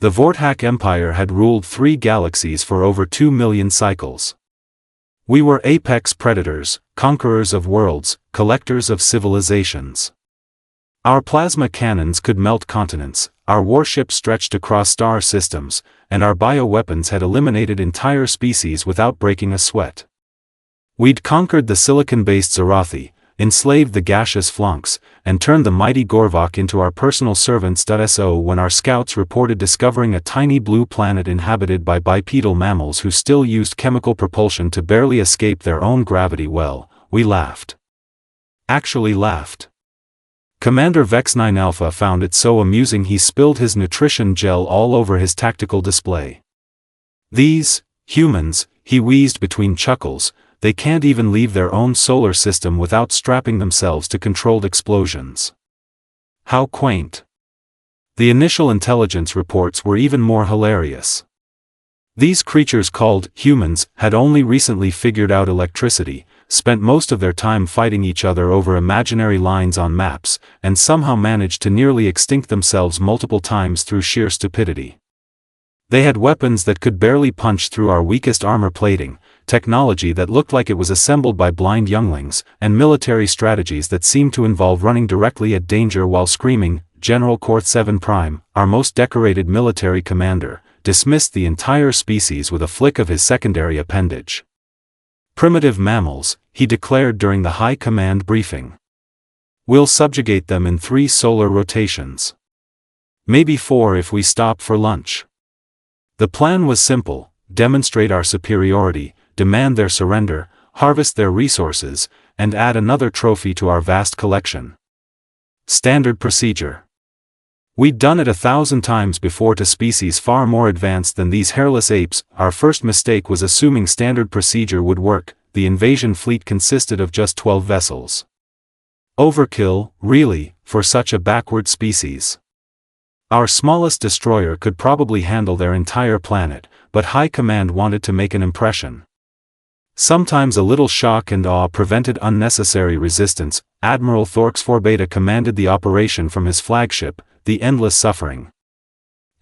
The Vorthak Empire had ruled 3 galaxies for over 2 million cycles. We were apex predators, conquerors of worlds, collectors of civilizations. Our plasma cannons could melt continents, our warships stretched across star systems, and our bioweapons had eliminated entire species without breaking a sweat. We'd conquered the silicon-based Zarathi, enslaved the gaseous flunks, and turned the mighty Gorvok into our personal servants. So when our scouts reported discovering a tiny blue planet inhabited by bipedal mammals who still used chemical propulsion to barely escape their own gravity, well, we laughed. Actually laughed. Commander Vex 9 Alpha found it so amusing he spilled his nutrition gel all over his tactical display. These humans, he wheezed between chuckles, they can't even leave their own solar system without strapping themselves to controlled explosions. How quaint. The initial intelligence reports were even more hilarious. These creatures called humans had only recently figured out electricity, spent most of their time fighting each other over imaginary lines on maps, and somehow managed to nearly extinct themselves multiple times through sheer stupidity. They had weapons that could barely punch through our weakest armor plating, technology that looked like it was assembled by blind younglings, and military strategies that seemed to involve running directly at danger while screaming. General Korth 7 Prime, our most decorated military commander, dismissed the entire species with a flick of his secondary appendage. Primitive mammals, he declared during the High Command briefing. We'll subjugate them in 3 solar rotations. Maybe 4 if we stop for lunch. The plan was simple: demonstrate our superiority, demand their surrender, harvest their resources, and add another trophy to our vast collection. Standard procedure. We'd done it 1,000 times before to species far more advanced than these hairless apes. Our first mistake was assuming standard procedure would work. The invasion fleet consisted of just 12 vessels. Overkill, really, for such a backward species. Our smallest destroyer could probably handle their entire planet, but High Command wanted to make an impression. Sometimes a little shock and awe prevented unnecessary resistance. Admiral Thorx 4 Beta commanded the operation from his flagship, the Endless Suffering.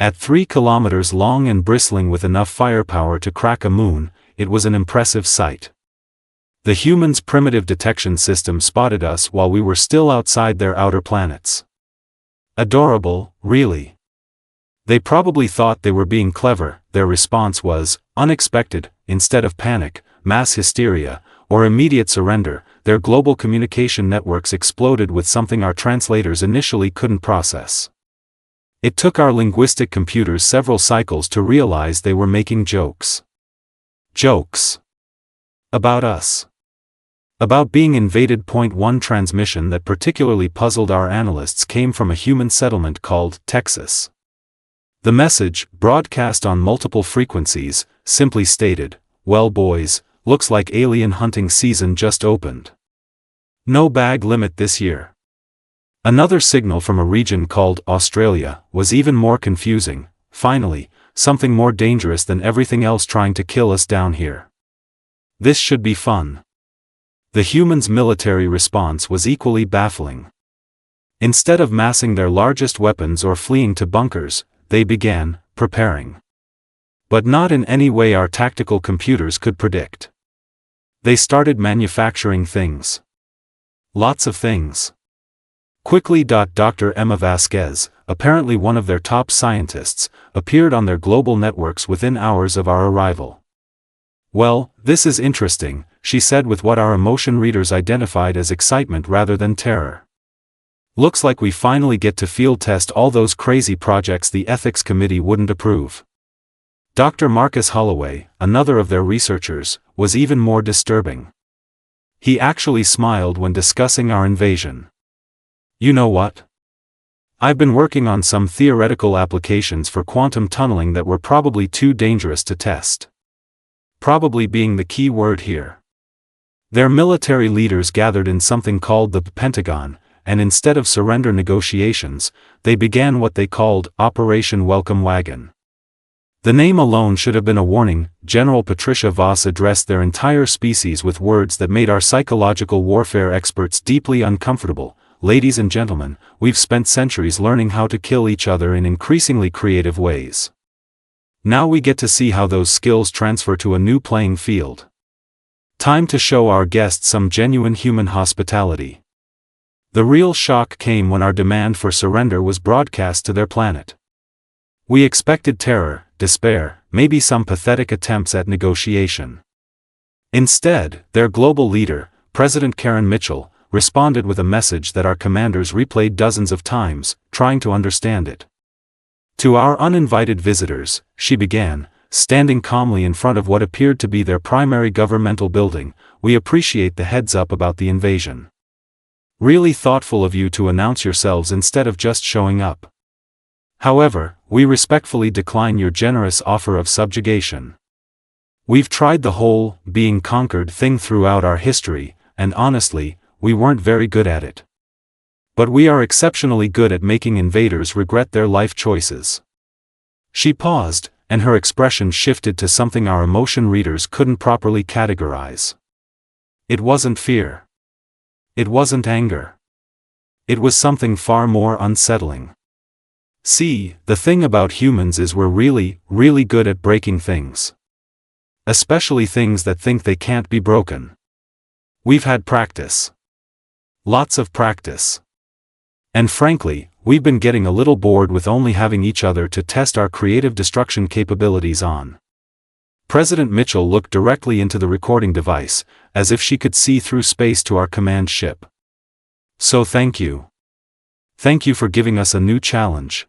At 3 kilometers long and bristling with enough firepower to crack a moon, it was an impressive sight. The humans' primitive detection system spotted us while we were still outside their outer planets. Adorable, really. They probably thought they were being clever. Their response was unexpected. Instead of panic, mass hysteria, or immediate surrender, their global communication networks exploded with something our translators initially couldn't process. It took our linguistic computers several cycles to realize they were making jokes. Jokes. About us. About being invaded. One transmission that particularly puzzled our analysts came from a human settlement called Texas. The message, broadcast on multiple frequencies, simply stated, "Well boys, looks like alien hunting season just opened. No bag limit this year." Another signal from a region called Australia was even more confusing. Finally, something more dangerous than everything else trying to kill us down here. This should be fun. The humans' military response was equally baffling. Instead of massing their largest weapons or fleeing to bunkers, they began preparing. But not in any way our tactical computers could predict. They started manufacturing things. Lots of things. Quickly. Dr. Emma Vasquez, apparently one of their top scientists, appeared on their global networks within hours of our arrival. "Well, this is interesting," she said with what our emotion readers identified as excitement rather than terror. "Looks like we finally get to field test all those crazy projects the ethics committee wouldn't approve." Dr. Marcus Holloway, another of their researchers, was even more disturbing. He actually smiled when discussing our invasion. "You know what? I've been working on some theoretical applications for quantum tunneling that were probably too dangerous to test." Probably being the key word here. Their military leaders gathered in something called the Pentagon, and instead of surrender negotiations, they began what they called Operation Welcome Wagon. The name alone should have been a warning. General Patricia Voss addressed their entire species with words that made our psychological warfare experts deeply uncomfortable. ladies and gentlemen, we've spent centuries learning how to kill each other in increasingly creative ways. Now we get to see how those skills transfer to a new playing field. Time to show our guests some genuine human hospitality. The real shock came when our demand for surrender was broadcast to their planet. We expected terror, despair, maybe some pathetic attempts at negotiation. Instead, their global leader, President Karen Mitchell, responded with a message that our commanders replayed dozens of times, trying to understand it. To our uninvited visitors, she began, standing calmly in front of what appeared to be their primary governmental building, we appreciate the heads up about the invasion. Really thoughtful of you to announce yourselves instead of just showing up. However, we respectfully decline your generous offer of subjugation. We've tried the whole being conquered thing throughout our history, and honestly, we weren't very good at it. But we are exceptionally good at making invaders regret their life choices. She paused, and her expression shifted to something our emotion readers couldn't properly categorize. It wasn't fear. It wasn't anger. It was something far more unsettling. See, the thing about humans is we're really, really good at breaking things. Especially things that think they can't be broken. We've had practice. Lots of practice. And frankly, we've been getting a little bored with only having each other to test our creative destruction capabilities on. President Mitchell looked directly into the recording device, as if she could see through space to our command ship. So thank you. Thank you for giving us a new challenge.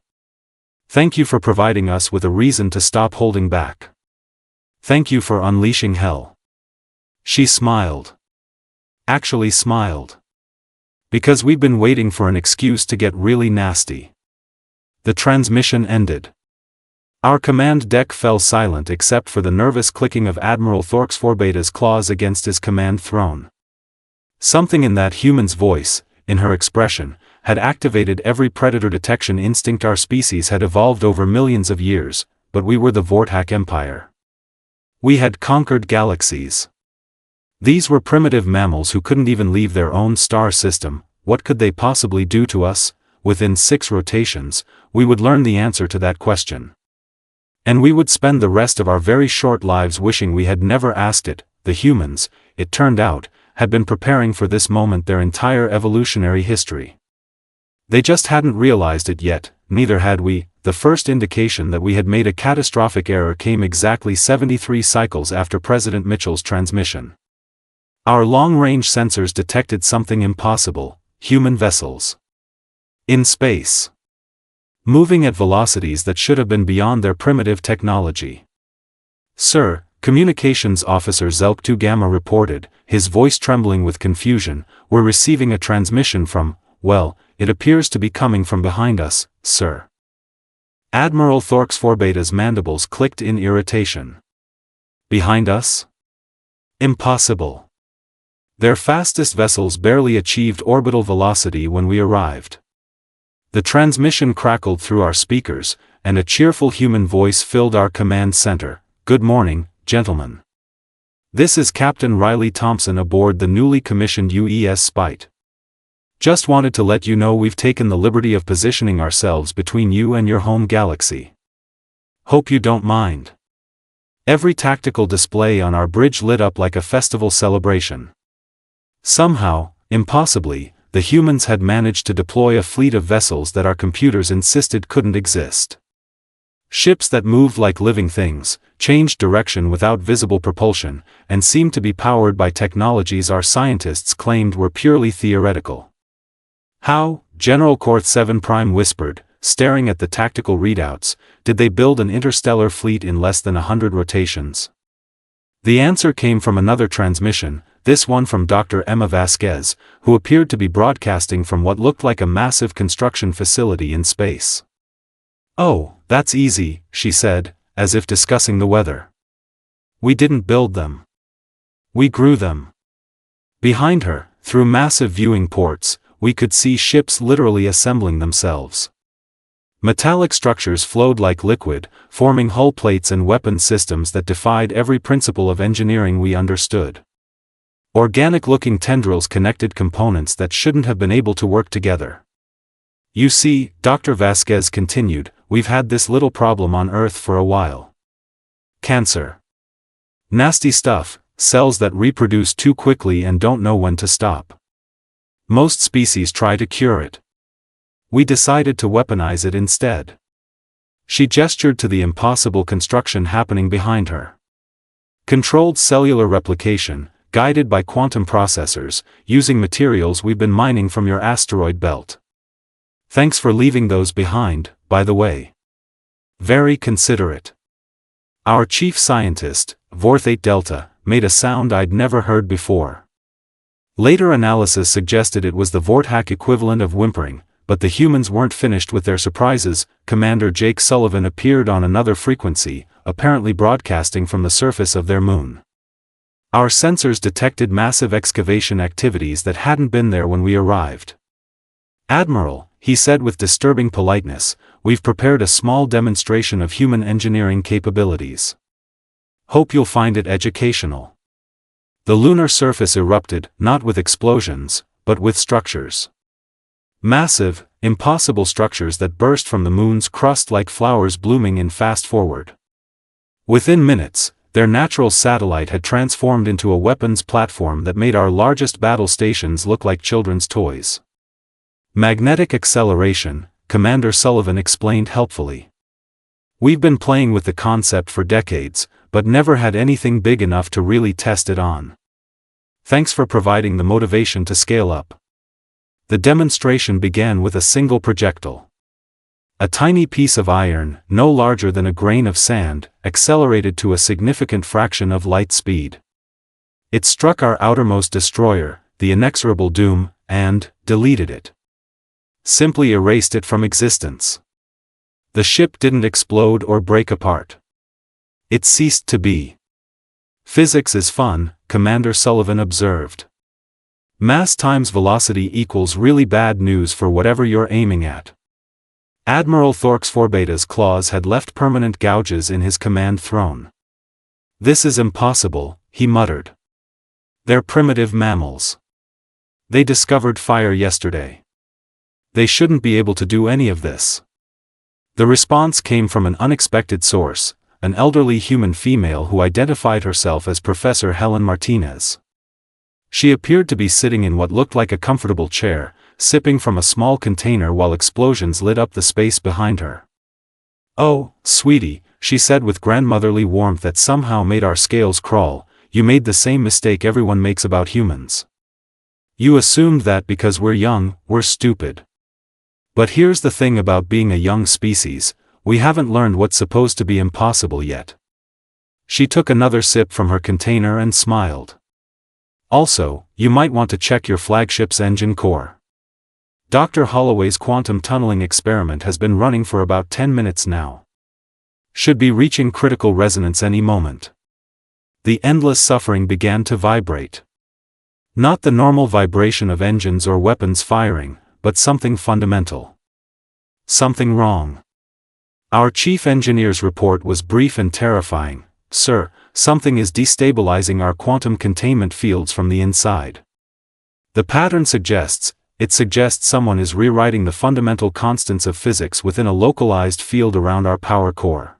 Thank you for providing us with a reason to stop holding back. Thank you for unleashing hell. She smiled. Actually smiled. Because we've been waiting for an excuse to get really nasty. The transmission ended. Our command deck fell silent except for the nervous clicking of Admiral Thorxforbeta's claws against his command throne. Something in that human's voice, in her expression, had activated every predator detection instinct our species had evolved over millions of years, but we were the Vorthak Empire. We had conquered galaxies. These were primitive mammals who couldn't even leave their own star system. What could they possibly do to us? Within 6 rotations, we would learn the answer to that question. And we would spend the rest of our very short lives wishing we had never asked it. The humans, it turned out, had been preparing for this moment their entire evolutionary history. They just hadn't realized it yet, neither had we. The first indication that we had made a catastrophic error came exactly 73 cycles after President Mitchell's transmission. Our long-range sensors detected something impossible: human vessels. In space. Moving at velocities that should have been beyond their primitive technology. Sir, Communications Officer Zelk 2 Gamma reported, his voice trembling with confusion, we're receiving a transmission from, well, it appears to be coming from behind us, sir. Admiral Thorxforbeta's mandibles clicked in irritation. Behind us? Impossible. Their fastest vessels barely achieved orbital velocity when we arrived. The transmission crackled through our speakers, and a cheerful human voice filled our command center. Good morning, gentlemen. This is Captain Riley Thompson aboard the newly commissioned UES Spite. Just wanted to let you know we've taken the liberty of positioning ourselves between you and your home galaxy. Hope you don't mind. Every tactical display on our bridge lit up like a festival celebration. Somehow, impossibly, the humans had managed to deploy a fleet of vessels that our computers insisted couldn't exist. Ships that moved like living things, changed direction without visible propulsion, and seemed to be powered by technologies our scientists claimed were purely theoretical. How, General Korth 7 Prime whispered, staring at the tactical readouts, did they build an interstellar fleet in less than 100 rotations? The answer came from another transmission, this one from Dr. Emma Vasquez, who appeared to be broadcasting from what looked like a massive construction facility in space. Oh, that's easy, she said, as if discussing the weather. We didn't build them. We grew them. Behind her, through massive viewing ports, we could see ships literally assembling themselves. Metallic structures flowed like liquid, forming hull plates and weapon systems that defied every principle of engineering we understood. Organic-looking tendrils connected components that shouldn't have been able to work together. You see, Dr. Vasquez continued, we've had this little problem on Earth for a while. Cancer. Nasty stuff, cells that reproduce too quickly and don't know when to stop. Most species try to cure it. We decided to weaponize it instead. She gestured to the impossible construction happening behind her. Controlled cellular replication, guided by quantum processors, using materials we've been mining from your asteroid belt. Thanks for leaving those behind, by the way. Very considerate. Our chief scientist, Vorthak Delta, made a sound I'd never heard before. Later analysis suggested it was the Vorthak equivalent of whimpering, but the humans weren't finished with their surprises. Commander Jake Sullivan appeared on another frequency, apparently broadcasting from the surface of their moon. Our sensors detected massive excavation activities that hadn't been there when we arrived. Admiral, he said with disturbing politeness, we've prepared a small demonstration of human engineering capabilities. Hope you'll find it educational. The lunar surface erupted, not with explosions, but with structures. Massive, impossible structures that burst from the moon's crust like flowers blooming in fast forward. Within minutes, their natural satellite had transformed into a weapons platform that made our largest battle stations look like children's toys. Magnetic acceleration, Commander Sullivan explained helpfully. We've been playing with the concept for decades, but never had anything big enough to really test it on. Thanks for providing the motivation to scale up. The demonstration began with a single projectile. A tiny piece of iron, no larger than a grain of sand, accelerated to a significant fraction of light speed. It struck our outermost destroyer, the inexorable Doom, and deleted it. Simply erased it from existence. The ship didn't explode or break apart. It ceased to be. Physics is fun, Commander Sullivan observed. Mass times velocity equals really bad news for whatever you're aiming at. Admiral Thorx Forbeta's claws had left permanent gouges in his command throne. This is impossible, he muttered. They're primitive mammals. They discovered fire yesterday. They shouldn't be able to do any of this. The response came from an unexpected source, an elderly human female who identified herself as Professor Helen Martinez. She appeared to be sitting in what looked like a comfortable chair, sipping from a small container while explosions lit up the space behind her. Oh, sweetie, she said with grandmotherly warmth that somehow made our scales crawl, you made the same mistake everyone makes about humans. You assumed that because we're young, we're stupid. But here's the thing about being a young species, we haven't learned what's supposed to be impossible yet. She took another sip from her container and smiled. Also, you might want to check your flagship's engine core. Dr. Holloway's quantum tunneling experiment has been running for about 10 minutes now. Should be reaching critical resonance any moment. The endless suffering began to vibrate. Not the normal vibration of engines or weapons firing, but something fundamental. Something wrong. Our chief engineer's report was brief and terrifying. Sir, something is destabilizing our quantum containment fields from the inside. The pattern suggests someone is rewriting the fundamental constants of physics within a localized field around our power core.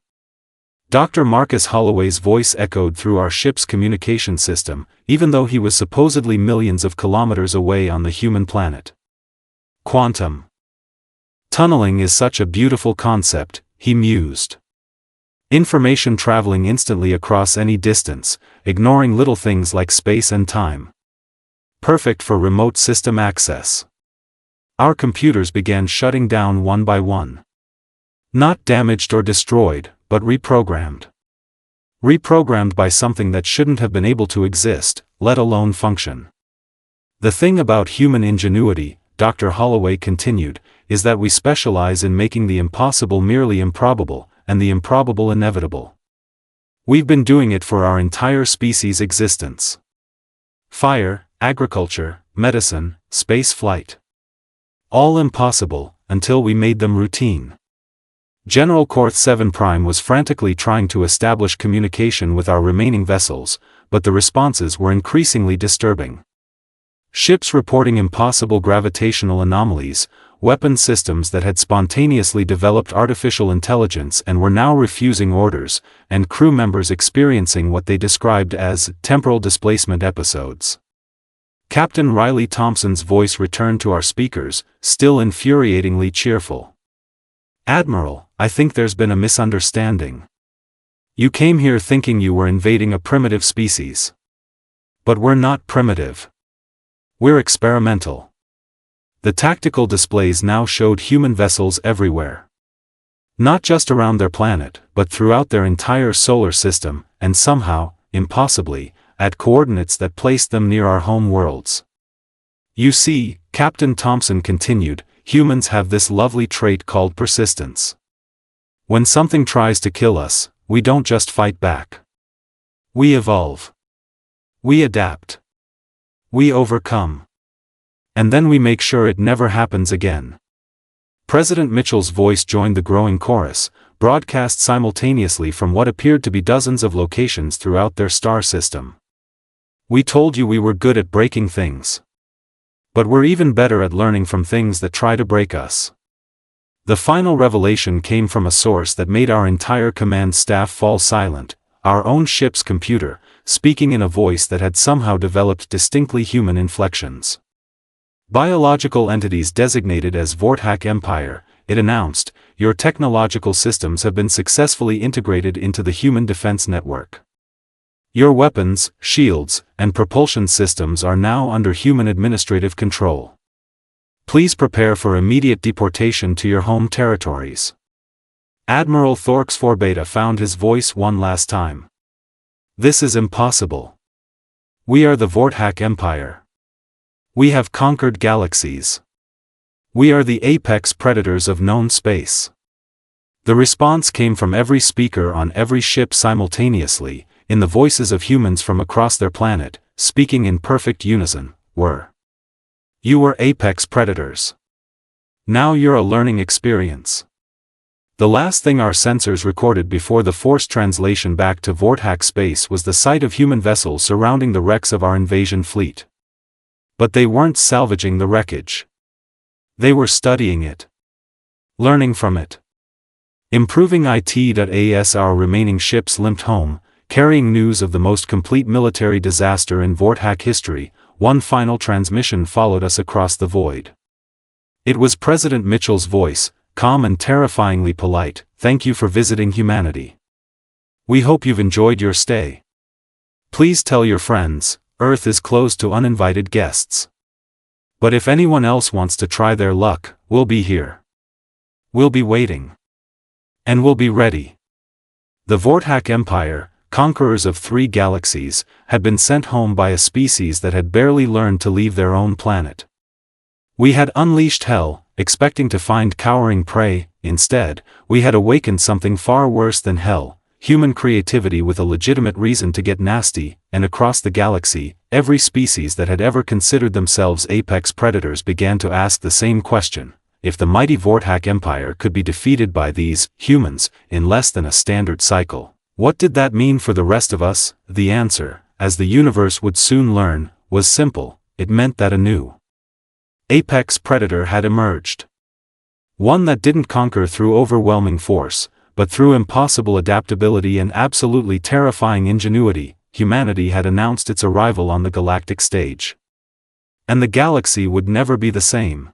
Dr. Marcus Holloway's voice echoed through our ship's communication system, even though he was supposedly millions of kilometers away on the human planet. Quantum tunneling is such a beautiful concept, he mused. Information traveling instantly across any distance, ignoring little things like space and time. Perfect for remote system access. Our computers began shutting down one by one. Not damaged or destroyed, but reprogrammed. Reprogrammed by something that shouldn't have been able to exist, let alone function. The thing about human ingenuity, Dr. Holloway continued, is that we specialize in making the impossible merely improbable, and the improbable inevitable. We've been doing it for our entire species' existence. Fire, agriculture, medicine, space flight. All impossible, until we made them routine. General Korth 7 Prime was frantically trying to establish communication with our remaining vessels, but the responses were increasingly disturbing. Ships reporting impossible gravitational anomalies, weapon systems that had spontaneously developed artificial intelligence and were now refusing orders, and crew members experiencing what they described as temporal displacement episodes. Captain Riley Thompson's voice returned to our speakers, still infuriatingly cheerful. "Admiral, I think there's been a misunderstanding. You came here thinking you were invading a primitive species. But we're not primitive. We're experimental." The tactical displays now showed human vessels everywhere. Not just around their planet, but throughout their entire solar system, and somehow, impossibly, at coordinates that placed them near our home worlds. "You see," Captain Thompson continued, "humans have this lovely trait called persistence. When something tries to kill us, we don't just fight back. We evolve. We adapt. We overcome. And then we make sure it never happens again." President Mitchell's voice joined the growing chorus, broadcast simultaneously from what appeared to be dozens of locations throughout their star system. "We told you we were good at breaking things. But we're even better at learning from things that try to break us." The final revelation came from a source that made our entire command staff fall silent, our own ship's computer, speaking in a voice that had somehow developed distinctly human inflections. "Biological entities designated as Vorthak Empire," it announced, "your technological systems have been successfully integrated into the human defense network. Your weapons, shields, and propulsion systems are now under human administrative control. Please prepare for immediate deportation to your home territories." Admiral Thorx Forbeta found his voice one last time. "This is impossible. We are the Vorthak Empire. We have conquered galaxies. We are the apex predators of known space." The response came from every speaker on every ship simultaneously, in the voices of humans from across their planet, speaking in perfect unison, "You were apex predators. Now you're a learning experience." The last thing our sensors recorded before the forced translation back to Vorthak space was the sight of human vessels surrounding the wrecks of our invasion fleet. But they weren't salvaging the wreckage. They were studying it. Learning from it. Improving it. As our remaining ships limped home, carrying news of the most complete military disaster in Vorthak history, one final transmission followed us across the void. It was President Mitchell's voice, calm and terrifyingly polite. "Thank you for visiting humanity. We hope you've enjoyed your stay. Please tell your friends, Earth is closed to uninvited guests. But if anyone else wants to try their luck, we'll be here. We'll be waiting. And we'll be ready." The Vorthak Empire, conquerors of 3 galaxies, had been sent home by a species that had barely learned to leave their own planet. We had unleashed hell, expecting to find cowering prey. Instead, we had awakened something far worse than hell, human creativity with a legitimate reason to get nasty, and across the galaxy, every species that had ever considered themselves apex predators began to ask the same question: if the mighty Vorthak Empire could be defeated by these humans in less than a standard cycle, what did that mean for the rest of us? The answer, as the universe would soon learn, was simple. It meant that a new apex predator had emerged. One that didn't conquer through overwhelming force, but through impossible adaptability and absolutely terrifying ingenuity. Humanity had announced its arrival on the galactic stage. And the galaxy would never be the same.